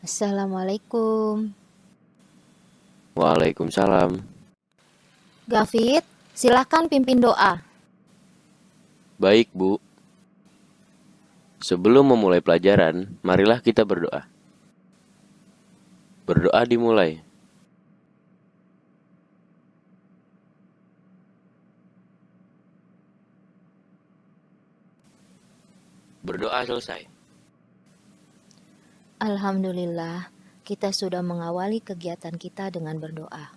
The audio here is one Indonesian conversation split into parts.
Assalamualaikum. Waalaikumsalam. Gafit, silakan pimpin doa. Baik, Bu. Sebelum memulai pelajaran, marilah kita berdoa. Berdoa dimulai. Berdoa selesai. Alhamdulillah, kita sudah mengawali kegiatan kita dengan berdoa.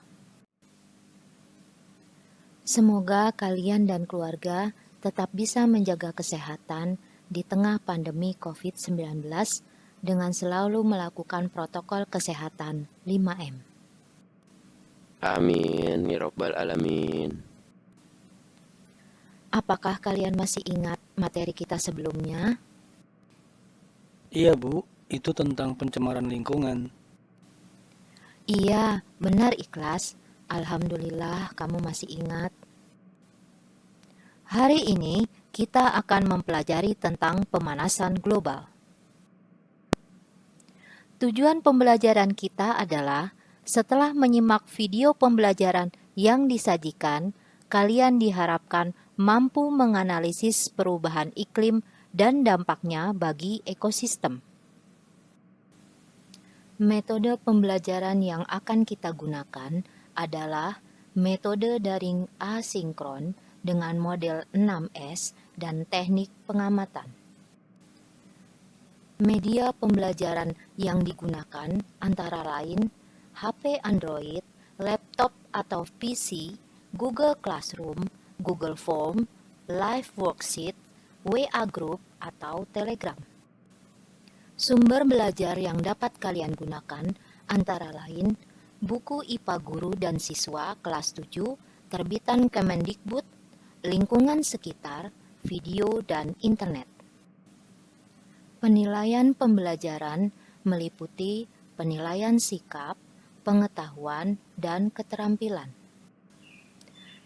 Semoga kalian dan keluarga tetap bisa menjaga kesehatan di tengah pandemi COVID-19 dengan selalu melakukan protokol kesehatan 5M. Amin, ya Rabbal Alamin. Apakah kalian masih ingat materi kita sebelumnya? Iya, Bu. Itu tentang pencemaran lingkungan. Iya, benar Ikhlas. Alhamdulillah kamu masih ingat. Hari ini kita akan mempelajari tentang pemanasan global. Tujuan pembelajaran kita adalah setelah menyimak video pembelajaran yang disajikan, kalian diharapkan mampu menganalisis perubahan iklim dan dampaknya bagi ekosistem. Metode pembelajaran yang akan kita gunakan adalah metode daring asinkron dengan model 6S dan teknik pengamatan. Media pembelajaran yang digunakan antara lain HP Android, laptop atau PC, Google Classroom, Google Form, Live Worksheet, WA Group, atau Telegram. Sumber belajar yang dapat kalian gunakan antara lain buku IPA Guru dan Siswa kelas 7 terbitan Kemendikbud, lingkungan sekitar, video, dan internet. Penilaian pembelajaran meliputi penilaian sikap, pengetahuan, dan keterampilan.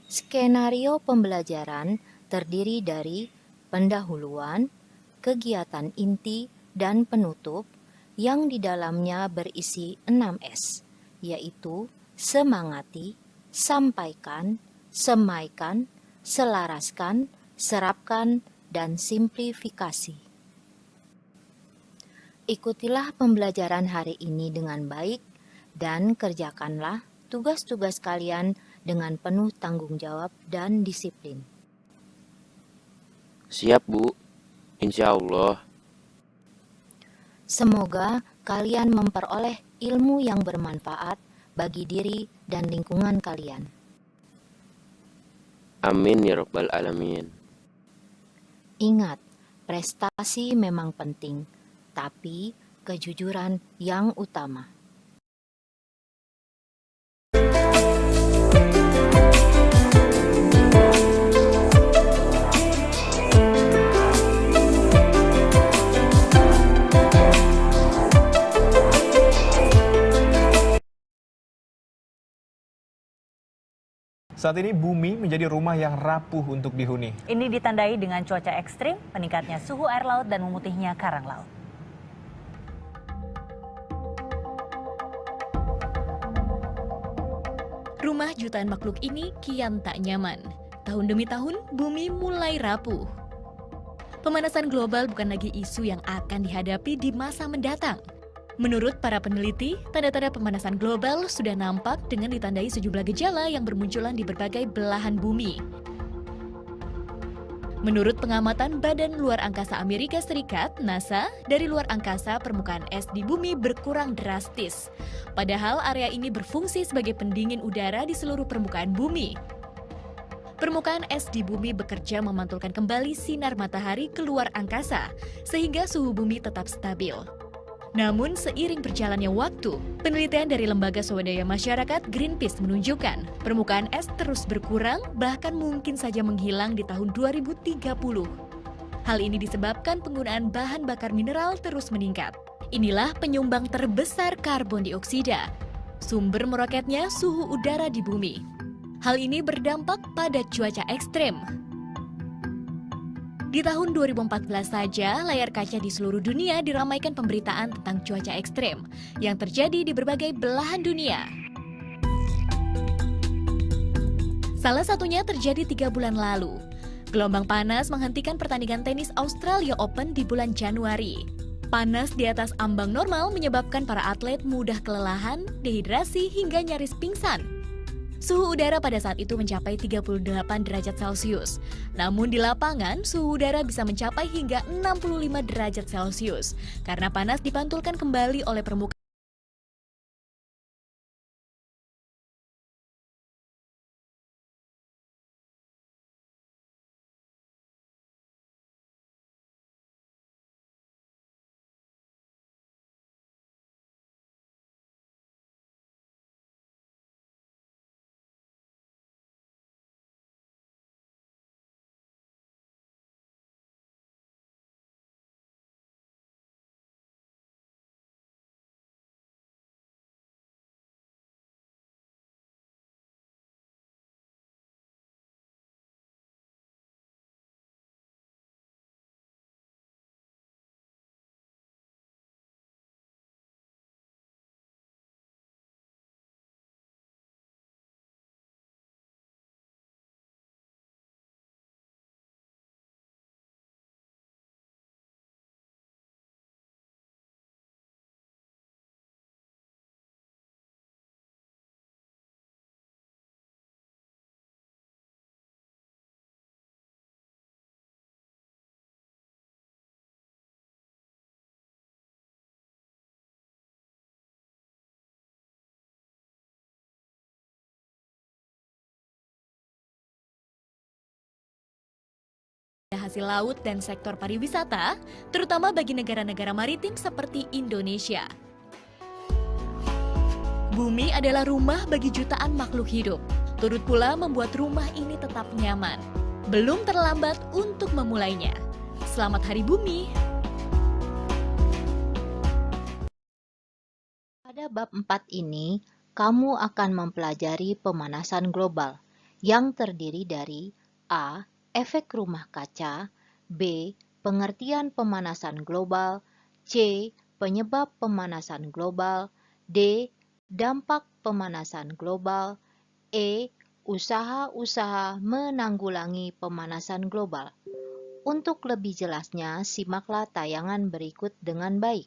Skenario pembelajaran terdiri dari pendahuluan, kegiatan inti, dan penutup yang di dalamnya berisi 6S, yaitu semangati, sampaikan, semaikan, selaraskan, serapkan, dan simplifikasi. Ikutilah pembelajaran hari ini dengan baik dan kerjakanlah tugas-tugas kalian dengan penuh tanggung jawab dan disiplin. Siap, Bu. Insya Allah. Semoga kalian memperoleh ilmu yang bermanfaat bagi diri dan lingkungan kalian. Amin, ya Rabbal Alamin. Ingat, prestasi memang penting, tapi kejujuran yang utama. Saat ini bumi menjadi rumah yang rapuh untuk dihuni. Ini ditandai dengan cuaca ekstrim, meningkatnya suhu air laut dan memutihnya karang laut. Rumah jutaan makhluk ini kian tak nyaman. Tahun demi tahun, bumi mulai rapuh. Pemanasan global bukan lagi isu yang akan dihadapi di masa mendatang. Menurut para peneliti, tanda-tanda pemanasan global sudah nampak dengan ditandai sejumlah gejala yang bermunculan di berbagai belahan bumi. Menurut pengamatan Badan Luar Angkasa Amerika Serikat, NASA, dari luar angkasa permukaan es di bumi berkurang drastis. Padahal area ini berfungsi sebagai pendingin udara di seluruh permukaan bumi. Permukaan es di bumi bekerja memantulkan kembali sinar matahari ke luar angkasa, sehingga suhu bumi tetap stabil. Namun, seiring berjalannya waktu, penelitian dari Lembaga Swadaya Masyarakat Greenpeace menunjukkan permukaan es terus berkurang, bahkan mungkin saja menghilang di tahun 2030. Hal ini disebabkan penggunaan bahan bakar mineral terus meningkat. Inilah penyumbang terbesar karbon dioksida. Sumber meroketnya suhu udara di bumi. Hal ini berdampak pada cuaca ekstrem. Di tahun 2014 saja, layar kaca di seluruh dunia diramaikan pemberitaan tentang cuaca ekstrem yang terjadi di berbagai belahan dunia. Salah satunya terjadi 3 bulan lalu. Gelombang panas menghentikan pertandingan tenis Australia Open di bulan Januari. Panas di atas ambang normal menyebabkan para atlet mudah kelelahan, dehidrasi, hingga nyaris pingsan. Suhu udara pada saat itu mencapai 38 derajat Celcius. Namun di lapangan, suhu udara bisa mencapai hingga 65 derajat Celcius karena panas dipantulkan kembali oleh permukaan. Hasil laut dan sektor pariwisata, terutama bagi negara-negara maritim seperti Indonesia. Bumi adalah rumah bagi jutaan makhluk hidup, turut pula membuat rumah ini tetap nyaman. Belum terlambat untuk memulainya. Selamat Hari Bumi! Pada bab 4 ini, kamu akan mempelajari pemanasan global yang terdiri dari A. Efek rumah kaca, B. Pengertian pemanasan global, C. Penyebab pemanasan global, D. Dampak pemanasan global, E. Usaha-usaha menanggulangi pemanasan global. Untuk lebih jelasnya, simaklah tayangan berikut dengan baik.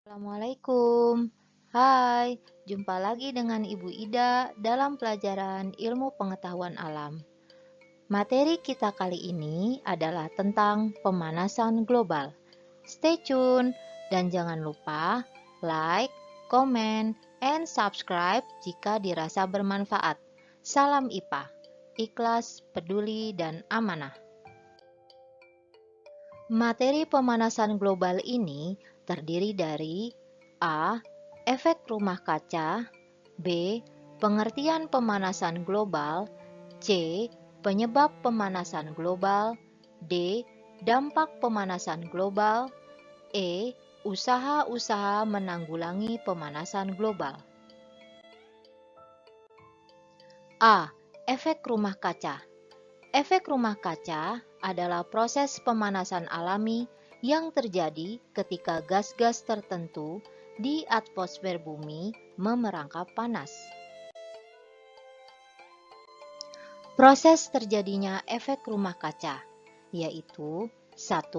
Assalamualaikum. Hai, jumpa lagi dengan Ibu Ida dalam pelajaran Ilmu Pengetahuan Alam. Materi kita kali ini adalah tentang pemanasan global. Stay tune dan jangan lupa like, comment, and subscribe jika dirasa bermanfaat. Salam IPA, ikhlas, peduli, dan amanah. Materi pemanasan global ini terdiri dari A. Efek rumah kaca, B. Pengertian pemanasan global, C. Penyebab pemanasan global, D. Dampak pemanasan global, E. Usaha-usaha menanggulangi pemanasan global. A. Efek rumah kaca. Efek rumah kaca adalah proses pemanasan alami yang terjadi ketika gas-gas tertentu di atmosfer bumi memerangkap panas. Proses terjadinya efek rumah kaca, yaitu 1.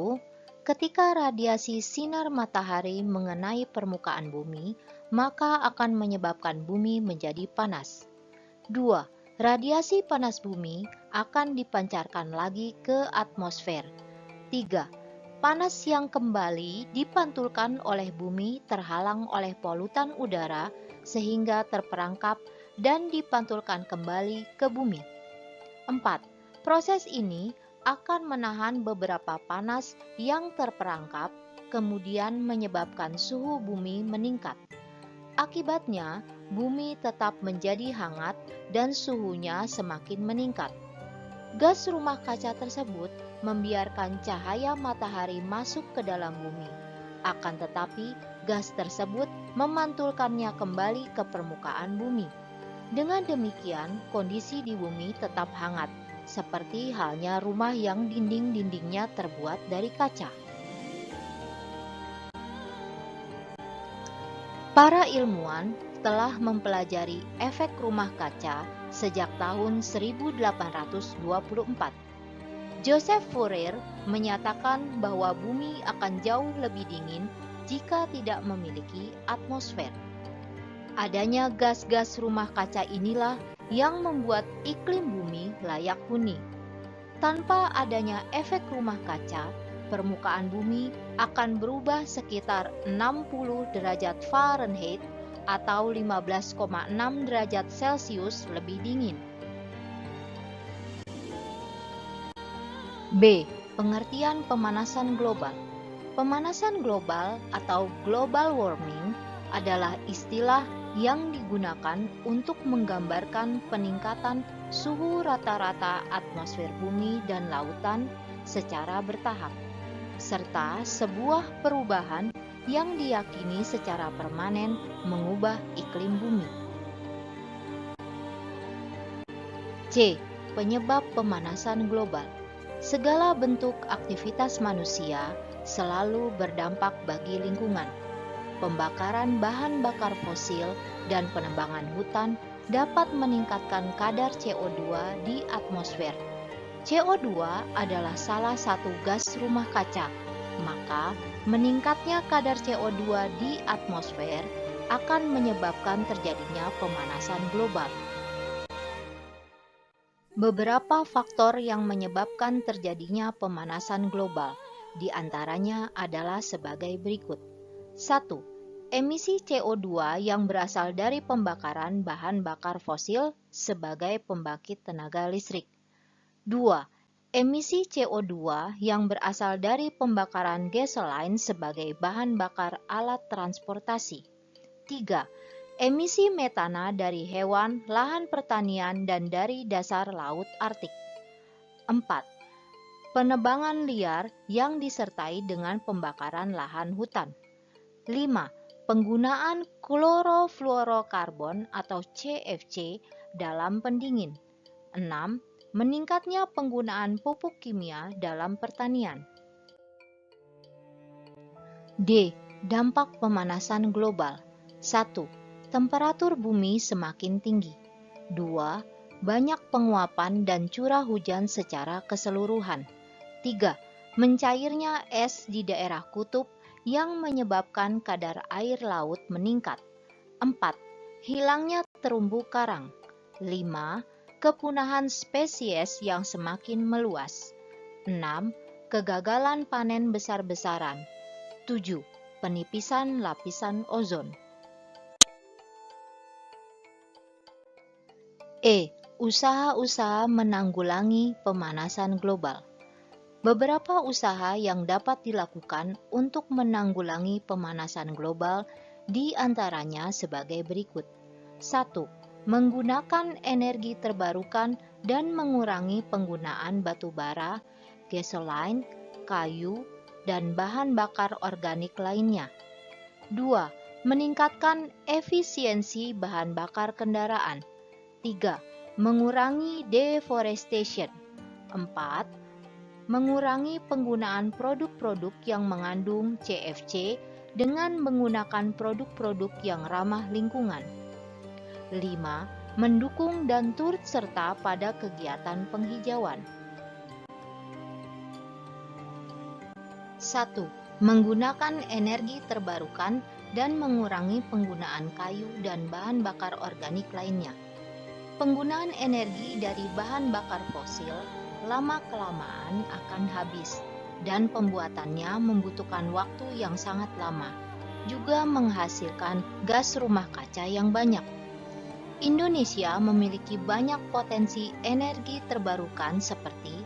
Ketika radiasi sinar matahari mengenai permukaan bumi, maka akan menyebabkan bumi menjadi panas. 2. Radiasi panas bumi akan dipancarkan lagi ke atmosfer. 3. Panas yang kembali dipantulkan oleh bumi terhalang oleh polutan udara sehingga terperangkap dan dipantulkan kembali ke bumi. 4. Proses ini akan menahan beberapa panas yang terperangkap, kemudian menyebabkan suhu bumi meningkat. Akibatnya, bumi tetap menjadi hangat dan suhunya semakin meningkat. Gas rumah kaca tersebut membiarkan cahaya matahari masuk ke dalam bumi. Akan tetapi, gas tersebut memantulkannya kembali ke permukaan bumi. Dengan demikian, kondisi di bumi tetap hangat, seperti halnya rumah yang dinding-dindingnya terbuat dari kaca. Para ilmuwan telah mempelajari efek rumah kaca sejak tahun 1824. Joseph Fourier menyatakan bahwa bumi akan jauh lebih dingin jika tidak memiliki atmosfer. Adanya gas-gas rumah kaca inilah yang membuat iklim bumi layak huni. Tanpa adanya efek rumah kaca, permukaan bumi akan berubah sekitar 60 derajat Fahrenheit atau 15,6 derajat Celcius lebih dingin. B. Pengertian pemanasan global. Pemanasan global atau global warming adalah istilah yang digunakan untuk menggambarkan peningkatan suhu rata-rata atmosfer bumi dan lautan secara bertahap, serta sebuah perubahan yang diyakini secara permanen mengubah iklim bumi. C. Penyebab pemanasan global. Segala bentuk aktivitas manusia selalu berdampak bagi lingkungan. Pembakaran bahan bakar fosil dan penebangan hutan dapat meningkatkan kadar CO2 di atmosfer. CO2 adalah salah satu gas rumah kaca, maka meningkatnya kadar CO2 di atmosfer akan menyebabkan terjadinya pemanasan global. Beberapa faktor yang menyebabkan terjadinya pemanasan global, di antaranya adalah sebagai berikut. 1. Emisi CO2 yang berasal dari pembakaran bahan bakar fosil sebagai pembangkit tenaga listrik. 2. Emisi CO2 yang berasal dari pembakaran gasoline sebagai bahan bakar alat transportasi. 3. Emisi metana dari hewan, lahan pertanian, dan dari dasar laut Arktik. 4. Penebangan liar yang disertai dengan pembakaran lahan hutan. 5. Penggunaan klorofluorokarbon atau CFC dalam pendingin. 6. Meningkatnya penggunaan pupuk kimia dalam pertanian. D. Dampak pemanasan global. 1. Temperatur bumi semakin tinggi. 2. Banyak penguapan dan curah hujan secara keseluruhan. 3. Mencairnya es di daerah kutub yang menyebabkan kadar air laut meningkat. 4. Hilangnya terumbu karang. 5. Kepunahan spesies yang semakin meluas. 6. Kegagalan panen besar-besaran. 7. Penipisan lapisan ozon. E. Usaha-usaha menanggulangi pemanasan global. Beberapa usaha yang dapat dilakukan untuk menanggulangi pemanasan global di antaranya sebagai berikut. 1. Menggunakan energi terbarukan dan mengurangi penggunaan batu bara, gasoline, kayu, dan bahan bakar organik lainnya. 2. Meningkatkan efisiensi bahan bakar kendaraan. 3. Mengurangi deforestation. 4. Mengurangi penggunaan produk-produk yang mengandung CFC dengan menggunakan produk-produk yang ramah lingkungan. 5. Mendukung dan turut serta pada kegiatan penghijauan. 1. Menggunakan energi terbarukan dan mengurangi penggunaan kayu dan bahan bakar organik lainnya. Penggunaan energi dari bahan bakar fosil lama-kelamaan akan habis dan pembuatannya membutuhkan waktu yang sangat lama, juga menghasilkan gas rumah kaca yang banyak. Indonesia memiliki banyak potensi energi terbarukan seperti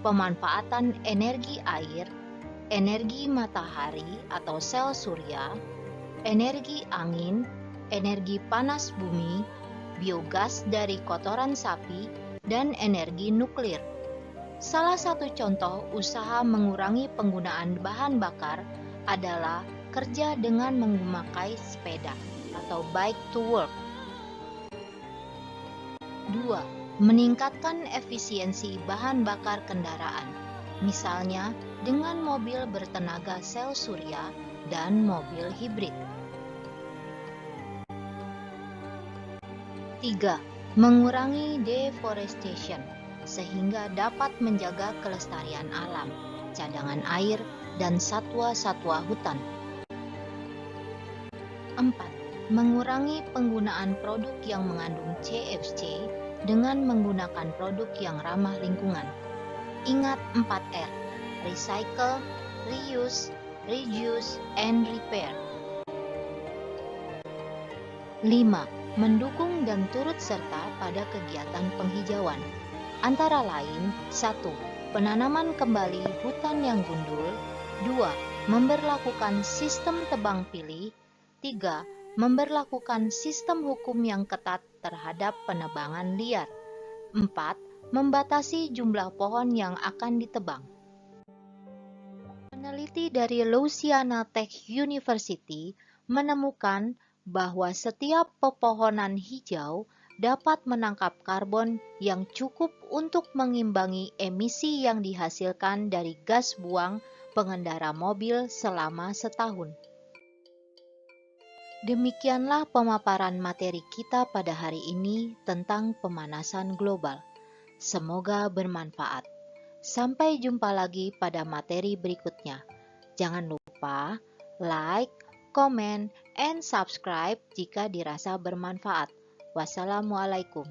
pemanfaatan energi air, energi matahari atau sel surya, energi angin, energi panas bumi, biogas dari kotoran sapi, dan energi nuklir. Salah satu contoh usaha mengurangi penggunaan bahan bakar adalah kerja dengan memakai sepeda atau bike to work. 2. meningkatkan efisiensi bahan bakar kendaraan, misalnya dengan mobil bertenaga sel surya dan mobil hibrid. 3. Mengurangi deforestation sehingga dapat menjaga kelestarian alam, cadangan air, dan satwa-satwa hutan. 4. Mengurangi penggunaan produk yang mengandung CFC dengan menggunakan produk yang ramah lingkungan. Ingat 4R: recycle, reuse, reduce, and repair. 5. Mendukung dan turut serta pada kegiatan penghijauan, antara lain 1. Penanaman kembali hutan yang gundul. 2. Memberlakukan sistem tebang pilih. 3. Memberlakukan sistem hukum yang ketat terhadap penebangan liar. 4. Membatasi jumlah pohon yang akan ditebang. Peneliti dari Louisiana Tech University menemukan bahwa setiap pepohonan hijau dapat menangkap karbon yang cukup untuk mengimbangi emisi yang dihasilkan dari gas buang pengendara mobil selama setahun. Demikianlah pemaparan materi kita pada hari ini tentang pemanasan global. Semoga bermanfaat. Sampai jumpa lagi pada materi berikutnya. Jangan lupa like, komen, and subscribe jika dirasa bermanfaat. Wassalamualaikum.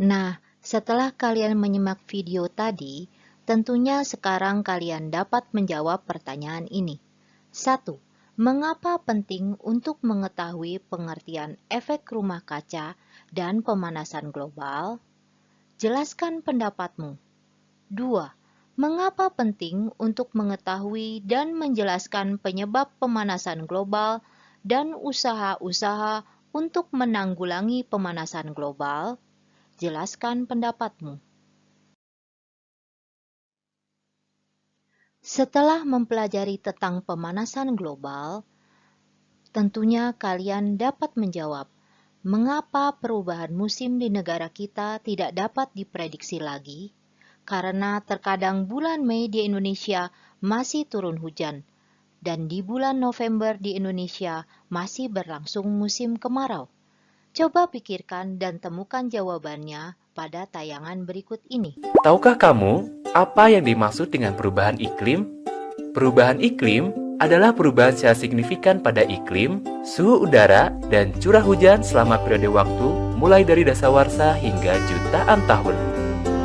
Nah, setelah kalian menyimak video tadi, tentunya sekarang kalian dapat menjawab pertanyaan ini. 1. Mengapa penting untuk mengetahui pengertian efek rumah kaca dan pemanasan global? Jelaskan pendapatmu. 2. Mengapa penting untuk mengetahui dan menjelaskan penyebab pemanasan global dan usaha-usaha untuk menanggulangi pemanasan global? Jelaskan pendapatmu. Setelah mempelajari tentang pemanasan global, tentunya kalian dapat menjawab mengapa perubahan musim di negara kita tidak dapat diprediksi lagi, karena terkadang bulan Mei di Indonesia masih turun hujan, dan di bulan November di Indonesia masih berlangsung musim kemarau. Coba pikirkan dan temukan jawabannya pada tayangan berikut ini. Tahukah kamu apa yang dimaksud dengan perubahan iklim? Perubahan iklim adalah perubahan secara signifikan pada iklim, suhu udara, dan curah hujan selama periode waktu mulai dari dasawarsa hingga jutaan tahun.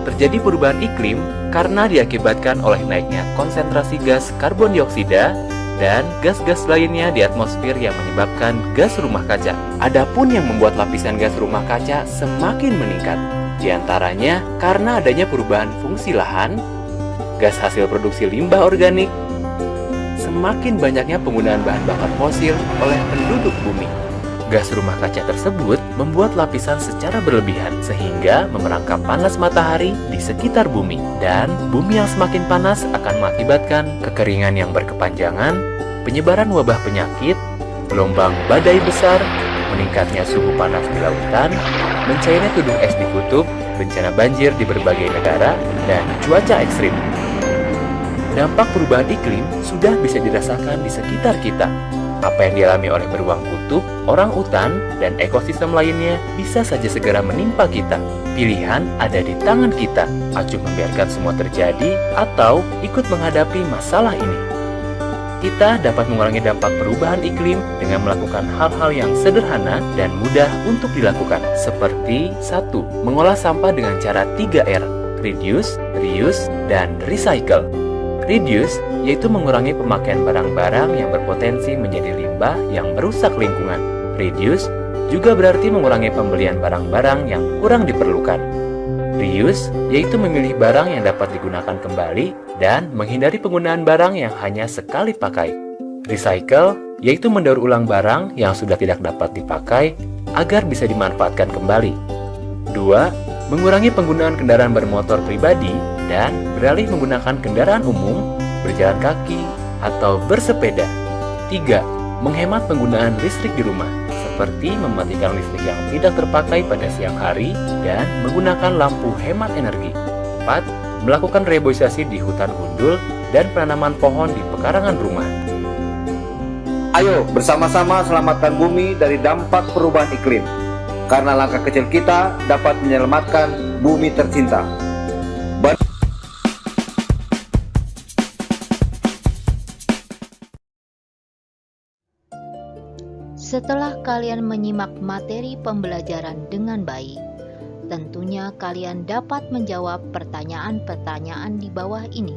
Terjadi perubahan iklim karena diakibatkan oleh naiknya konsentrasi gas karbon dioksida dan gas-gas lainnya di atmosfer yang menyebabkan gas rumah kaca. Adapun yang membuat lapisan gas rumah kaca semakin meningkat, di antaranya karena adanya perubahan fungsi lahan, gas hasil produksi limbah organik, semakin banyaknya penggunaan bahan bakar fosil oleh penduduk bumi. Gas rumah kaca tersebut membuat lapisan secara berlebihan sehingga memerangkap panas matahari di sekitar bumi. Dan bumi yang semakin panas akan mengakibatkan kekeringan yang berkepanjangan, penyebaran wabah penyakit, gelombang badai besar, meningkatnya suhu panas di lautan, mencairnya tudung es di kutub, bencana banjir di berbagai negara, dan cuaca ekstrim. Dampak perubahan iklim sudah bisa dirasakan di sekitar kita. Apa yang dialami oleh beruang kutub, orang utan, dan ekosistem lainnya bisa saja segera menimpa kita. Pilihan ada di tangan kita, acuh membiarkan semua terjadi atau ikut menghadapi masalah ini. Kita dapat mengurangi dampak perubahan iklim dengan melakukan hal-hal yang sederhana dan mudah untuk dilakukan, seperti 1. Mengolah sampah dengan cara 3R, reduce, reuse, dan recycle. Reduce yaitu mengurangi pemakaian barang-barang yang berpotensi menjadi limbah yang merusak lingkungan. Reduce juga berarti mengurangi pembelian barang-barang yang kurang diperlukan. Reuse yaitu memilih barang yang dapat digunakan kembali dan menghindari penggunaan barang yang hanya sekali pakai. Recycle yaitu mendaur ulang barang yang sudah tidak dapat dipakai agar bisa dimanfaatkan kembali. 2. Mengurangi penggunaan kendaraan bermotor pribadi dan beralih menggunakan kendaraan umum, berjalan kaki, atau bersepeda. 3. Menghemat penggunaan listrik di rumah, seperti mematikan listrik yang tidak terpakai pada siang hari dan menggunakan lampu hemat energi. 4. Melakukan reboisasi di hutan gundul dan penanaman pohon di pekarangan rumah. Ayo bersama-sama selamatkan bumi dari dampak perubahan iklim. Karena langkah kecil kita dapat menyelamatkan bumi tercinta. Setelah kalian menyimak materi pembelajaran dengan baik, tentunya kalian dapat menjawab pertanyaan-pertanyaan di bawah ini.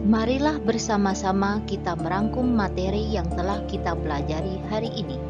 Marilah bersama-sama kita merangkum materi yang telah kita pelajari hari ini.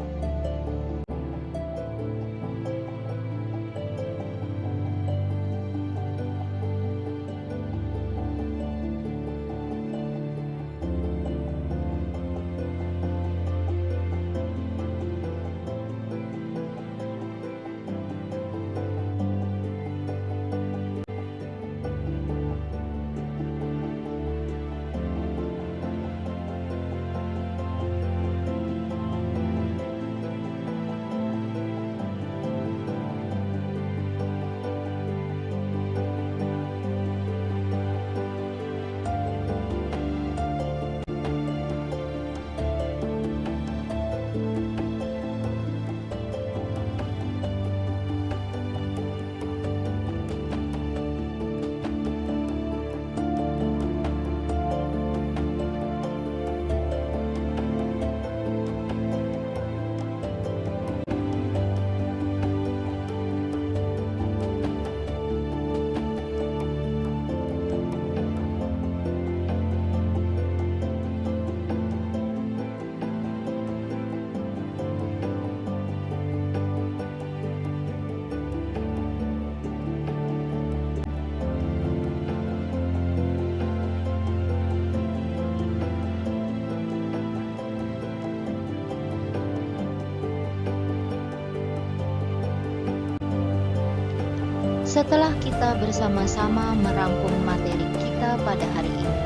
Setelah kita bersama-sama merangkum materi kita pada hari ini,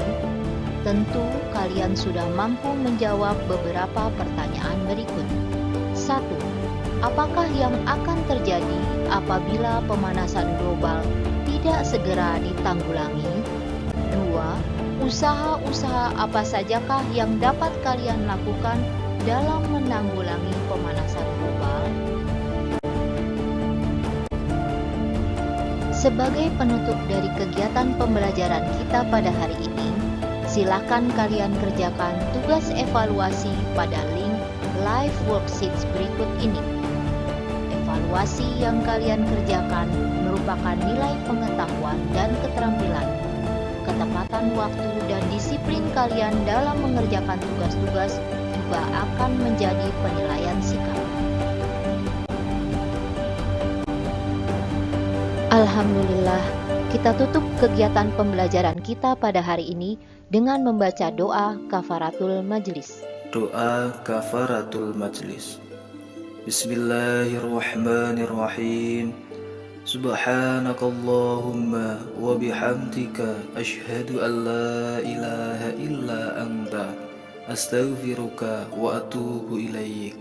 tentu kalian sudah mampu menjawab beberapa pertanyaan berikut. 1. Apakah yang akan terjadi apabila pemanasan global tidak segera ditanggulangi? 2. Usaha-usaha apa sajakah yang dapat kalian lakukan dalam menanggulangi pemanasan global? Sebagai penutup dari kegiatan pembelajaran kita pada hari ini, silakan kalian kerjakan tugas evaluasi pada link live worksheets berikut ini. Evaluasi yang kalian kerjakan merupakan nilai pengetahuan dan keterampilan, ketepatan waktu dan disiplin kalian dalam mengerjakan tugas-tugas juga akan menjadi penilaian sikap. Alhamdulillah, kita tutup kegiatan pembelajaran kita pada hari ini dengan membaca doa kafaratul majlis. Doa kafaratul majlis. Bismillahirrahmanirrahim. Subhanakallahumma wa bihamdika asyhadu an la ilaha illa anta astaghfiruka wa atubu ilaik.